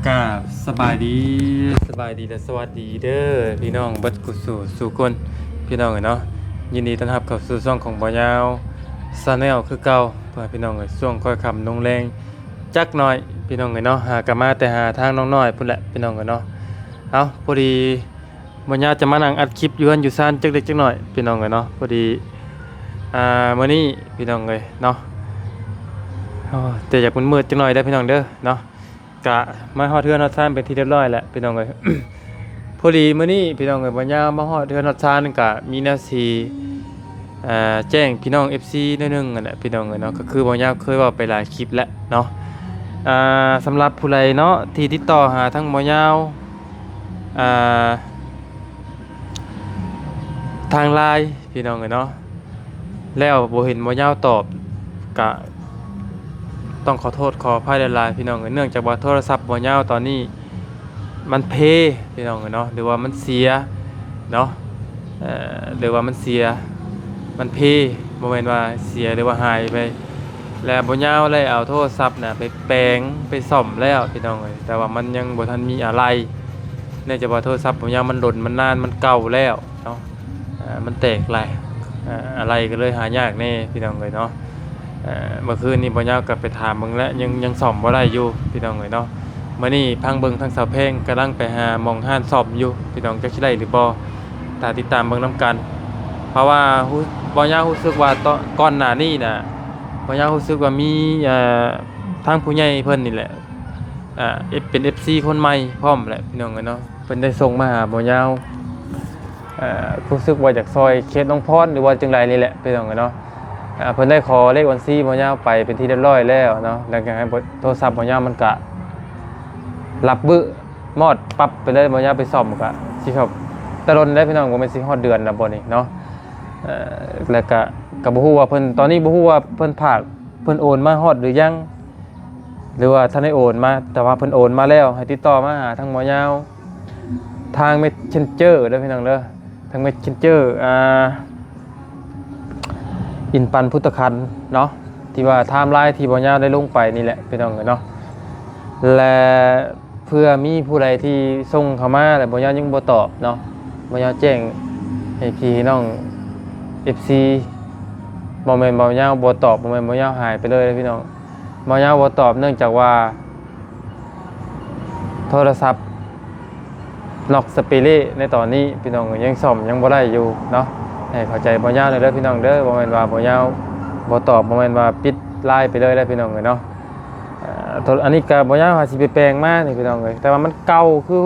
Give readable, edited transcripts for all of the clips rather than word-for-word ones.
กราบสบายดีและสวัสดีเด้อพี่น้องเบัดกุสู่คนพี่น้องเนาะยินดีต้อนรับเข้าสู่ช่องของบ่ยาวชาแนลคือเก่าเพื่อพี่น้องช่วงค่อยค่ำลงแรงจักหน่อยพี่น้องเนาะหากะมาแต่หาทางน้องน้อยพุ่นแหละพี่น้องเนาะเอาพอดีบ่ยาวจะมานั่งอัดคลิปอยู่อยู่ซ่านจักเล็กจักหน่อยพี่น้องเนาะพอดีมื้อนี้พี่น้องเนาะแต่อยากมืดๆจักหน่อยได้พี่น้องเด้อเนาะกะมาฮอดเทือนฮอดซ่านเป็นที่เรียบร้อยแล้วพี่น้อง พอดีมื้อนี้พี่น้องบ่ยาวมาฮอดเทือนฮอดซ่านกะมีแนวสิแจ้งพี่น้อง FC นิดนึงนั่นแหละพี่น้องเนาะก็คือบ่ยาวเคยเว้าไปหลายคลิปแล้วเนาะสำหรับผู้ใดเนาะที่ติดต่อหาทั้งบ่ยาวทาง LINE พี่น้องเนาะแล้วบ่เห็นบ่ยาวตอบกะต้องขอโทษขออภัยหลายๆพี่น้องเนื่องจากว่าโทรศัพท์บ่ยาวตอนนี้มันเพพี่น้องเนาะหรือว่ามันเสียเนาะหรือว่ามันเสียมันเพบ่แม่นว่าเสียหรือว่าหายไปแล้วบ่ยาวเลยเอาโทรศัพท์น่ะไปแปลงไปซ่อมแล้วพี่น้องแต่ว่ามันยังบ่ทันมีอะไรเนื่องจากว่าโทรศัพท์บ่ยาวมันหล่นมันนานมันเก่าแล้วเนาะมันแตกหลายอะไรก็เลยหายากแน่พี่น้องเนาะเมื่อคืนนี้บ่ยาวกลับไปถามเบิ่งแล้วยังซ่อมบ่ได้อยู่พี่น้องเนาะมื้อนี้พังเบิ่งทางเสาแพงกำลังไปหาหม่องห้านซ่อมอยู่พี่น้องจักสิได้หรือบ่ถ้าติดตามเบิ่งนํกันเพราะว่าบ่ยาวรู้สึกว่าก่อนหน้านี้น่ะบ่ยาวรู้สึกว่ามีทางผู้ใหญ่เพิ่นนี่แหละเป็น FC คนใหม่พร้อมแหละพี่น้องเนาะเพิ่นได้ส่งมาหาบ่ยาวรู้สึกว่าอยากซอยเคสน้องพรหรือว่าจังไดนี่แหละพี่น้องเนาะเพิ่นได้ขอเลขบัญชีบ่ยาวไปเป็นที่เรียบร้อยแล้วเนาะแล้วก็ให้โทรศัพท์บ่ยาวมันก็รับบึมอดปั๊บไปเลยบ่ยาวไปซ่อมก็สิครับตะลนได้พี่น้องบ่แม่นสิฮอดเดือนแล้วบ่นี่เนาะแล้วก็บ่ฮู้ว่าเพิ่นตอนนี้บ่ฮู้ว่าเพิ่นเพิ่นโอนมาฮอดหรือยังหรือว่าท่านได้โอนมาแต่ว่าเพิ่นโอนมาแล้วให้ติดต่อมาหาทางบ่ยาวทาง Messenger เด้อพี่น้องเด้อทาง Messengerอินปันพุทธคันเนาะที่ว่าไทม์ไลน์ที่บ่ยาวได้ลงไปนี่แหละพี่น้องเนาะและเพื่อมีผู้ใดที่ส่งเข้ามาแล้วบ่ยาวยังบ่ตอบเนาะบ่ยาวแจ้งให้พี่น้อง FC บ่แม่นบ่ยาวบ่ตอบบ่แม่นบ่ยาวหายไปเลยพี่น้องบ่ยาวบ่ตอบเนื่องจากว่าโทรศัพท์น็อกสเปเร่ในตอนนี้พี่น้องยังซ่อมยังบ่ได้อยู่เนาะให้เข้าใจบ่ยาวเลยเด้อพี่น้องเด้อบ่แม่นว่าบ่ยาวบ่ตอบบ่แม่นว่าปิดไลน์ไปเลยได้พี่น้องเนาะอันนี้ก็บ่ยาวว่าสิไปแปลงมานี่พี่น้องแต่ว่ามันเก่าคือ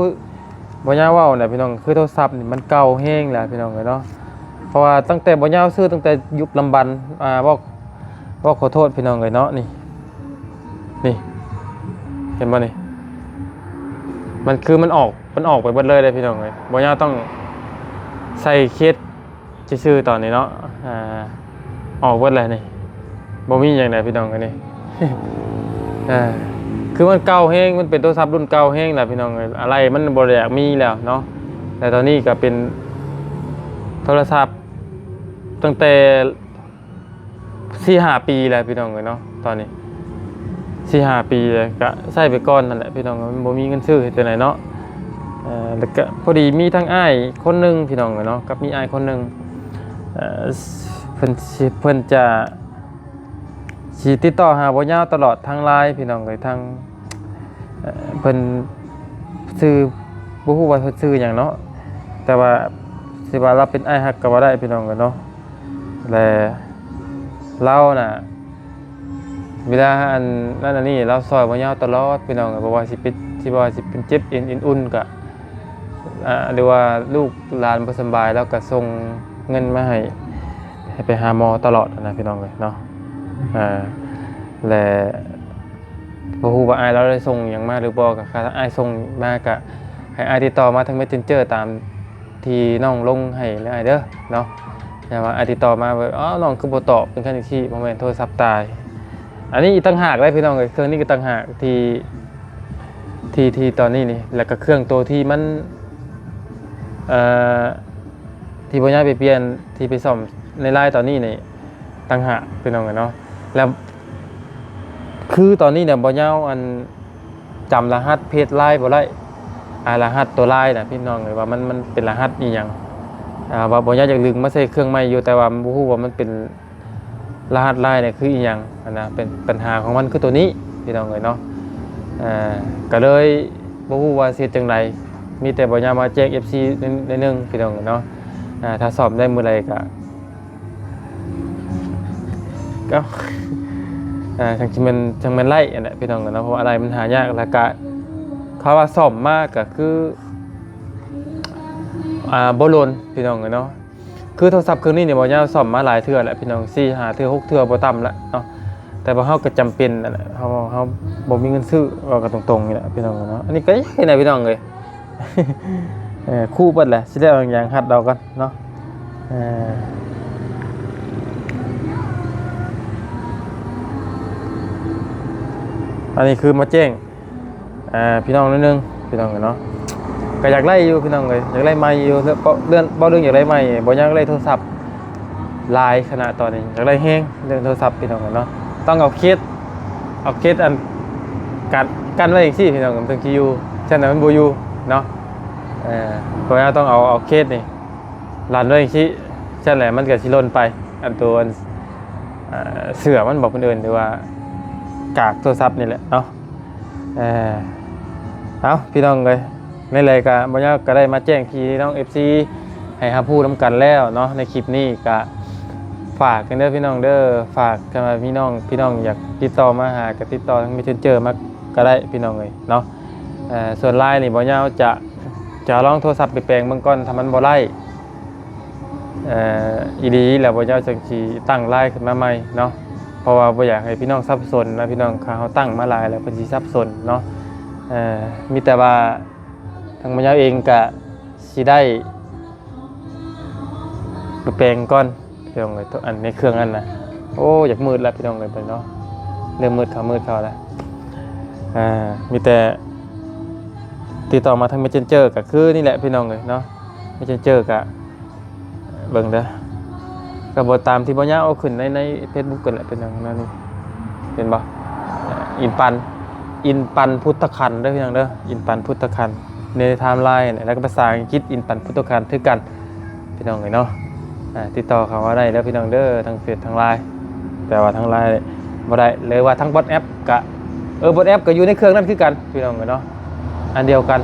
บ่ยาวเว้าน่ะพี่น้องคือโทรศัพท์นี่มันเก่าแฮงแล้วพี่น้องเนาะเพราะว่าตั้งแต่บ่ยาวซื้อตั้งแต่ยุคลำบันบอกขอโทษพี่น้องเนาะนี่เห็นบ่นี่มันคือมันออกไปเบิดเลยพี่น้องบ่ยาวต้องใส่เคสชื่อตอนนี้เนาะออกเบิดเลยนี่บ่มีอย่างใดพี่น้องนี่ คือมันเก่าแฮงมันเป็นโทรศัพท์รุ่นเก่าแฮงแหละพี่น้องอะไรมันบ่ได้อยากมีแล้วเนาะแต่ตอนนี้ก็เป็นโทรศัพท์ตั้งแต่ 4-5 ปีแล้วพี่น้องเนาะตอนนี้ 4-5 ปีเลยก็ใช้ไปก่อนนั่นแหละพี่น้องมันบ่มีเงินซื้อเฮ็ดจังไดเนาะแล้วก็พอดีมีทั้งอ้ายคนนึงพี่น้องเนาะกับมีอ้ายคนนึงเพิ่นจะสิติดต่อหาบ่ยาวตลอดทาง LINE พี่น้องทางเพิ่นชื่อบ่ฮู้ว่าเพิ่นชื่อหยังเนาะแต่ว่าสิว่าเราเป็นอ้ายฮักก็บ่ได้พี่น้องเนาะและเราน่ะเวลานั่นอันนี้เราซอยบ่ยาวตลอดพี่น้องบ่ว่าสิเป็นเจ็บเอ็นอุ่นก็หรือว่าลูกหลานบ่สบายแล้วก็ส่งเงินมาให้ไปหาหมอตลอดนะพี่น้องเนาะและบ่ฮู้ว่าอ้ายเราได้ส่งหยังมาหรือบ่ก็ถ้าอ้ายส่งมาก็ให้อ้ายติดต่อมาทาง Messenger ตามที่น้องลงให้เลยอ้ายเด้อเนาะอย่าว่าอ้ายติดต่อมาว่าน้องคือบ่ตอบเป็นคั่นที่บ่แม่นโทรศัพท์ตายอันนี้ต่างหากเลยพี่น้องเครื่องนี้ก็ต่างหากที่ตอนนี้นี่แล้วก็เครื่องตัวที่มันที่บ่ยาวไปเปลี่ยนที่ไปซ่อมในไลน์ตอนนี้นี่ต่างหากพี่น้องเนาะแล้วคือตอนนี้เนี่ยบ่ยาว จำรหัสเพจไลน์บ่ได้รหัสตัวไลน์น่ะพี่น้องเอ้ยว่ามันเป็นรหัสอีหยังว่าบ่อยากลืมมาใส่เครื่องใหม่อยู่แต่ว่าบ่ฮู้ว่ามันเป็นรหัสไลน์เนี่ยคืออีหยังนะเป็นปัญหาของมันคือตัวนี้พี่น้องเอ้ยเนาะก็เลยบ่ฮู้ว่าสิเฮ็ดจังไดมีแต่บ่อยากมาแจ้ง FC นิดนึงพี่น้องเนาะถ้าสอบได้มื้อใดก็จังมันไล่อันนั้นพี่น้องเนาะเพราะอะไรมันหายากแล้วก็เขาว่าสอบมากก็คือบ่ลนพี่น้องเนาะคือโทรศัพท์เครื่องนี้เนี่ยบ่ยาวสอบมาหลายเทื่อแล้วพี่น้อง4 5เทื่อ6เทื่อบ่ต่ำแล้วเนาะแต่ว่าเฮาก็จำเป็นนั่นแหละเฮาบ่มีเงินซื้อว่าก็ตรงๆนี่แหละพี่น้องเนาะอันนี้ก็เห็นได้พี่น้องเอ้ยคู่เบิดแหละสิได้บางอย่างหัดเรากันเนาะอันนี้คือมาแจ้งพี่น้องนิดนึงพี่น้องเนาะก็อยากไล่อยู่พี่น้องเลยอยากไล่ไม้อยู่เรื่องอยากไล่ไม้บ่อยากไล่โทรศัพท์ลายขนาดตอนนี้อยากไล่แห้งเรื่องโทรศัพท์พี่น้องเนาะต้องเอาเคสอันกันไว้อีกสิพี่น้องถึงจะอยู่ฉะนั้นมันบ่อยู่เนาะเพราะว่าต้องเอาเคสนี่ลันไว้อีกสิฉะนั้นมันก็สิล่นไปอันตัวเสือมันบอกคนอื่นหรือว่ากากโทรศัพท์นี่แหละเนาะเอาพี่น้องเลยในรายการบ่ยากก็ได้มาแจ้งพี่น้อง FC ให้หาผู้นำกันแล้วเนาะในคลิปนี้ก็ฝากกันเด้อพี่น้องเด้อฝากกันมาพี่น้องอยากติดต่อมาหาก็ติดต่อทาง Messenger มาก็ได้พี่น้องเลยเนาะส่วนไลน์นี่บ่ยากจะลองโทรศัพท์ไปแปลงเบื้องก่อนถ้ามันบ่ไล่อีดีแล้วบ่ยากจังสิตั้งไลน์ขึ้นมาใหม่เนาะเพราะว่าบ่อยากให้พี่น้องสับสนนะพี่น้องเขาตั้งมาหลายแล้วเพิ่นสิสับสนเนาะมีแต่ว่าทางบ่ยากเองก็สิได้ไปแปลงก่อนพี่น้องเอ้ยอันในเครื่องอันน่ะโอ้อยากมืดแล้วพี่น้องเอ้ยเพิ่นเนาะเริ่มมืดเข้าแล้วมีแต่ติดต่อมาทาง Messenger ก็คือนี่แหละพี่น้องเอ้ยเนาะ Messenger ก็เบิ่งเด้อก็บ่ตามที่บ่ยาวเอาขึ้นใน Facebook กันแหละเป็นอย่างนั้นนี่เห็นบ่อินปันพุทธคันเด้อพี่น้องเด้ออินปันพุทธคันในไทม์ไลน์แล้วก็ภาษาอังกฤษอินปันพุทธคันคือกันพี่น้องเนาะติดต่อเขาว่าได้แล้วพี่น้องเด้อทางเฟซทางไลน์แต่ว่าทางไลน์บ่ได้เลยว่าทางบอทแอปก็บอทแอปก็อยู่ในเครื่องนั้นคือกันพี่น้องเนาะอันเดียวกัน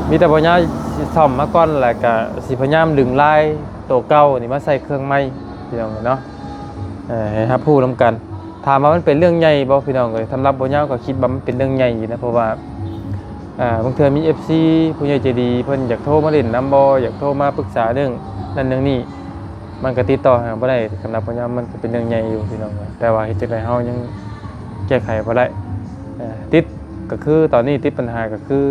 มีแต่บ่ยาวสิซ่อมมาก่อนแล้วก็สิพยายามดึงไลน์ตัวเก่านี่มาใส่เครื่องใหม่พี่น้องเนาะให้รับผู้นำกันถามว่ามันเป็นเรื่องใหญ่บ่พี่น้องเอ้ยสำหรับบ่ยาวก็คิดว่ามันเป็นเรื่องใหญ่อยู่นะเพราะว่าบางเทื่อมี FC ผู้ใหญ่ใจดีเพิ่นอยากโทรมาเล่นนำบ่อยากโทรมาปรึกษาเรื่องนั้นเรื่องนี้มันก็ติดต่อหาบ่ได้สำหรับบ่ยาวมันก็เป็นเรื่องใหญ่อยู่พี่น้องแต่ว่าเฮ็ดจังได๋เฮายังแก้ไขบ่ได้ติดก็คือตอนนี้ติดปัญหาก็คือ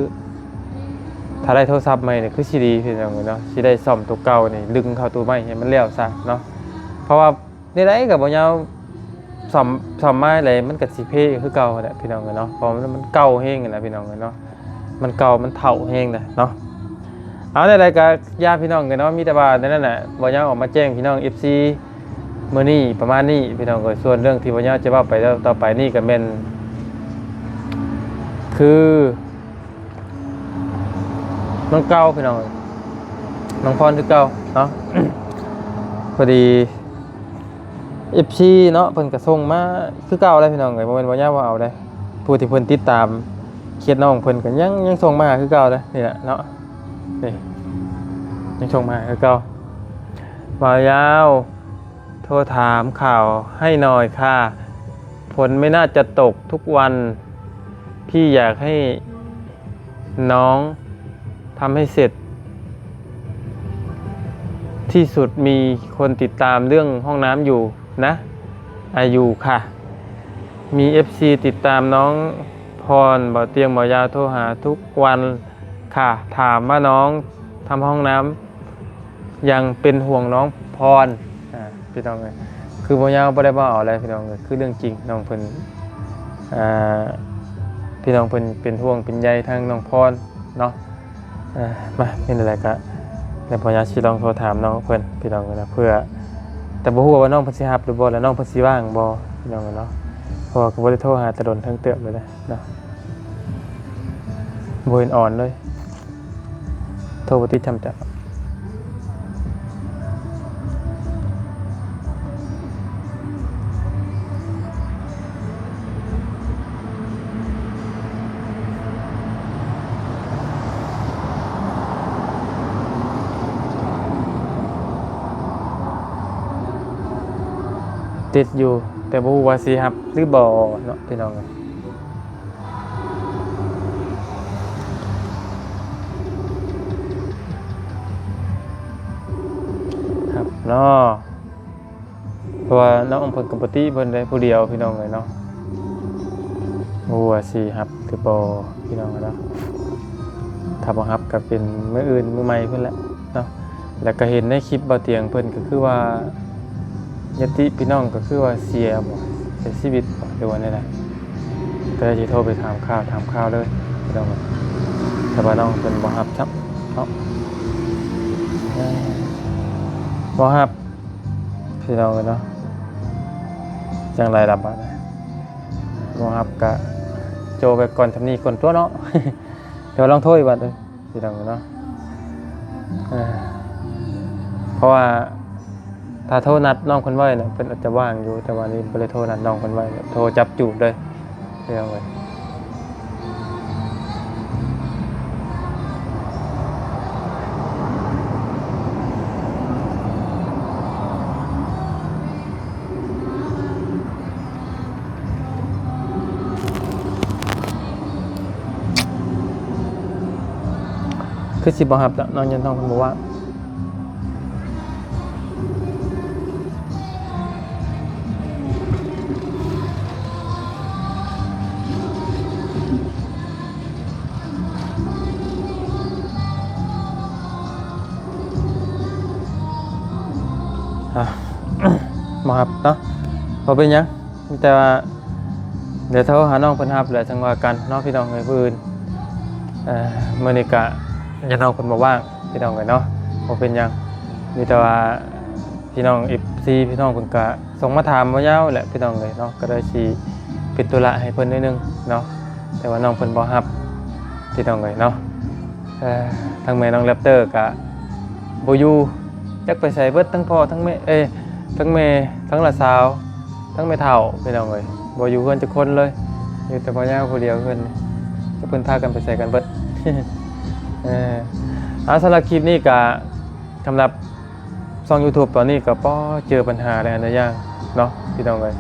ถ้าได้โทรศัพท์ใหม่นี่คือสิดีพี่น้องเนาะสิได้ซ่อมตัวเก่านี่ดึงเข้าตัวใหม่ให้มันแล้วซะเนาะเพราะว่านี่ได้ก็บ่ยาวซ่อมไม้อะไรมันก็สิเพคือเก่าแหละพี่น้องเนาะเพราะมันเก่าแฮงนั่นแหละพี่น้องเนาะมันเก่ามันเฒ่าแฮงน่ะเนาะเอาได้ก็ญาติพี่น้องกันเนาะมีแต่ว่านั่นน่ะบ่ยาวออกมาแจ้งพี่น้อง FC มื้อนี้ประมาณนี้พี่น้องก็ส่วนเรื่องที่บ่ยาวจะเว้าไปแล้วต่อไปนี่ก็แม่นคือน้องเก่าพี่น้องน้องพรคือเก่าเนาะ พอดี FC เนาะเพิ่นก็ส่งมาคือเก่าเลยพี่น้องเอ้ยบ่แม่นบ่ยาวว่าเอาได้ผู้ที่เพิ่นติดตามเคสน้องเพิ่นก็ยังส่งมาคือเก่าเลยนี่แหละเนาะนี่ยังส่งมาคือเก่าบ่ยาวโทรถามข่าวให้หน่อยค่ะฝนไม่น่าจะตกทุกวันพี่อยากให้น้องทำให้เสร็จที่สุดมีคนติดตามเรื่องห้องน้ำอยู่นะอยู่ค่ะมี FC ติดตามน้องพรบ่เตียงบ่ยาวโทรหาทุกวันค่ะถามว่าน้องทำห้องน้ำยังเป็นห่วงน้องพรพี่น้องเลยคือบ่ยาวบ่ได้บ่เอาอะไรพี่น้องเลยคือเรื่องจริงน้องเพิ่นพี่น้องเพิ่นเป็นห่วงเป็นใยทางน้องพรเนาะมาเป็นอะไรก็ในบ่ยาวสิลองโทรถามน้องเพิ่นพี่น้องนะเพื่อแต่บ่ฮู้ว่าน้องเพิ่นสิรับหรือบ่แล้วน้องเพิ่นสิว่างบ่พี่น้องเนาะ พอก็บ่ได้โทรหาแตะดนทั้งเติบเลยนะเนาะบ่เห็นอ่อนเลยโทรบ่ติดจำจักติดอยู่แต่บ่ฮู้ว่าสิรับหรือบ่เนาะพี่น้องครับเนาะเพราะว่าน้องเพิ่นก็บ่ติเพิ่นได้ผู้เดียวพี่น้องเนาะบ่ฮู้ว่าสิรับหรือบ่พี่น้องเนาะถ้าบ่รับก็เป็นมื้ออื่นมื้อใหม่เพิ่นแหละเนาะแล้วก็เห็นในคลิปบ่เตียงเพิ่นก็คือว่ายติพี่น้องก็คือว่าเสียบ่เสียชีวิตบ่หรือว่าแนวใดก็เลยสิโทรไปถามข่าวเลยพี่น้องถ้าว่าน้องเพิ่นบ่รับซับเนาะบ่รับพี่น้องเนาะจังไรล่ะบัดนี้บ่รับก็โจไปก่อนทำนี้ก่อนตัวเนาะ เดี๋ยวลองโทรอีกบัดนึงพี่น้องเนาะเพราะว่าถ้าโทรนัดน้องคนไว้เนี่ยเพิ่นอาจจะว่างอยู่แต่วันนี้บ่ได้โทรนัดน้องคนไว้โทรจับจูบเลยเรื่องไว้คือสิบ่รับแล้วน้องยันต้องเพิ่นบอกว่าบ่รับเนาะบ่เป็นหยังมีแต่ว่าเดี๋ยวโทรหาน้องเพิ่นรับแล้วจังว่ากันเนาะพี่น้องเอ้ยผู้อื่นมื้อนี้ก็ยันน้องเพิ่นบ่ว่างพี่น้องเอ้ยเนาะบ่เป็นหยังมีแต่ว่าพี่น้อง FC พี่น้องเพิ่นก็ส่งมาถามบ่ยาวแหละพี่น้องเอ้ยเนาะก็ได้สิปิดธุระให้เพิ่นนิดนึงเนาะแต่ว่าน้องเพิ่นบ่รับพี่น้องเอ้ยเนาะทั้งแม่น้องแรปเตอร์ก็บ่อยู่จักไปใส่เบิดทั้งพ่อทั้งแม่ทั้งแม่ทั้งหลานสาวทั้งแม่เฒ่าพี่น้องเอ้ยบ่อยู่เพิ่นจักคนเลยอยู่แต่พ่อยาวผู้เดียวเพิ่นจะเพิ่นพากันไปใส่กันเบิด สำหรับคลิปนี้ก็สำหรับช่อง YouTube ตอนนี้ก็เจอปัญหาหลายอย่างเนาะพี่น้องเอ้ย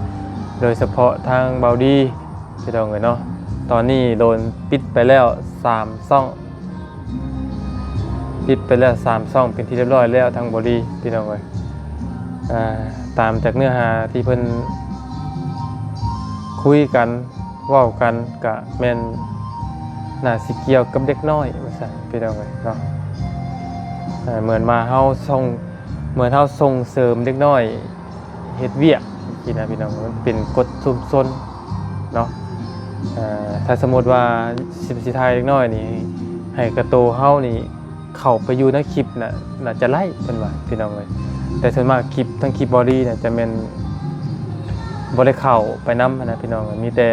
โดยเฉพาะทางเบาดีพี่น้องเอ้ยเนาะตอนนี้โดนปิดไปแล้ว3ช่องปิดไปแล้ว3ช่องเป็นที่เรียบร้อยแล้วทางเบาดีพี่น้องเอ้ยตามจากเนื้อหาที่เพิ่นคุยกันเว้ากันก็แม่นน่าสิเกี่ยวกับเด็กน้อยว่าซั่นพี่น้องเอ้ยเนาะเหมือนเฮาส่งเสริมเด็กน้อยเฮ็ดเวียกกินนะพี่น้องมันเป็นกฎชุมชนเนาะถ้าสมมุติว่าสิทายเด็กน้อยนี่ให้กระโตเฮานี่เข้าไปอยู่ในคลิปน่าจะไล่เพิ่นว่าพี่น้องเอ้ยแต่ส่วนมากคลิปทั้งคลิปบอดี้เนี่ยจะแม่นบ่ได้เข้าไปนำนะพี่น้องมีแต่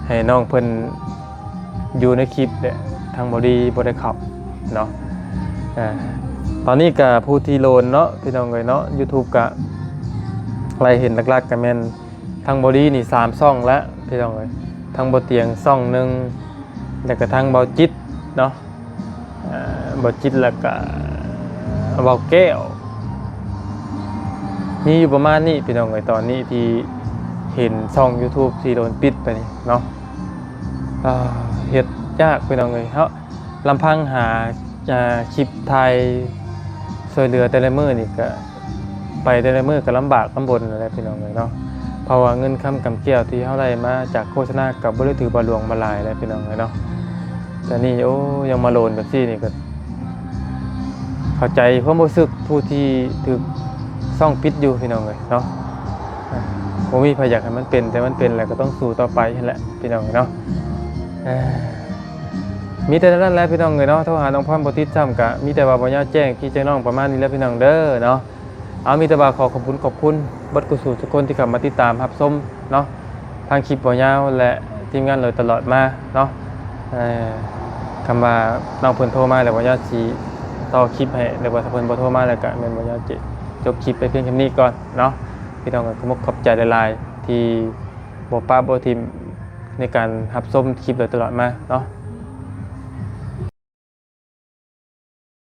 ให้น้องเพิ่นอยู่ในคลิปเนี่ยทางบอดี้บ่ได้เข้าเนาะตอนนี้ก็ผู้ที่โหลดเนาะพี่น้องเอ้ยเนาะ YouTube ก็ไล่เห็นหลักๆก็แม่นทางบอดี้นี่3ช่องแล้วพี่น้องเอ้ยทางบ่เตียงช่องนึงแล้วก็ทางเบาจิตเนาะเบาจิตแล้วก็เบาแก้วมีอยู่ประมาณนี้พี่น้องเอ้ยตอนนี้ที่เห็นช่อง YouTube ที่โดนปิดไปนี่เนาะเฮ็ดยากพี่น้องเอ้ยเฮาลำพังหาคลิปไทยช่วยเหลือแต่ละมื้อนี่ก็ไปแต่ละมื้อก็ลำบากลำบนอะไรพี่น้องเอ้ยเนาะเพราะว่าเงินค้ำกำเกี่ยวที่เฮาได้มาจากโฆษณาก็บ่ได้ถือบ่หลวงบ่หลายแล้วพี่น้องเอ้ยเนาะแต่นี่ยังมาโลนแบบนี้นี่ก็เข้าใจความรู้สึกผู้ที่ถูกซ่องปิดอยู่พี่น้องเอ้ยเนาะบ่มีไผอยากให้มันเป็นแต่มันเป็นแล้วก็ต้องสู้ต่อไปนั่นแหละพี่น้องเนาะมีแต่นั้นแหละพี่น้องเนาะโทรหาน้องพรบ่ติดซ้ำก็มีแต่ว่าบ่ยาวแจ้งพี่แจ้งน้องประมาณนี้แหละพี่น้องเด้อเนาะมีแต่ว่าขอบคุณเบิดกุศลทุกคนที่เข้ามาติดตามรับชมเนาะท งคลิปบ่ยาวและทีมงานเลยตลอดมาเนาะเอ่อคำว่าน้องเพิ่นโทรมาแล้วบ่ยาวสิต่อคลิปให้หรือว่าถ้าเพิ่นบ่โทรมาแล้วก็แม่นบ่ยาวจิจบคลิปไปเพียงแค่นี้ก่อนเนาะพี่น้องก็ขอบใจหลายๆที่บ่ป้าบ่ทิมในการรับชมคลิปโดยตลอดมาเนาะ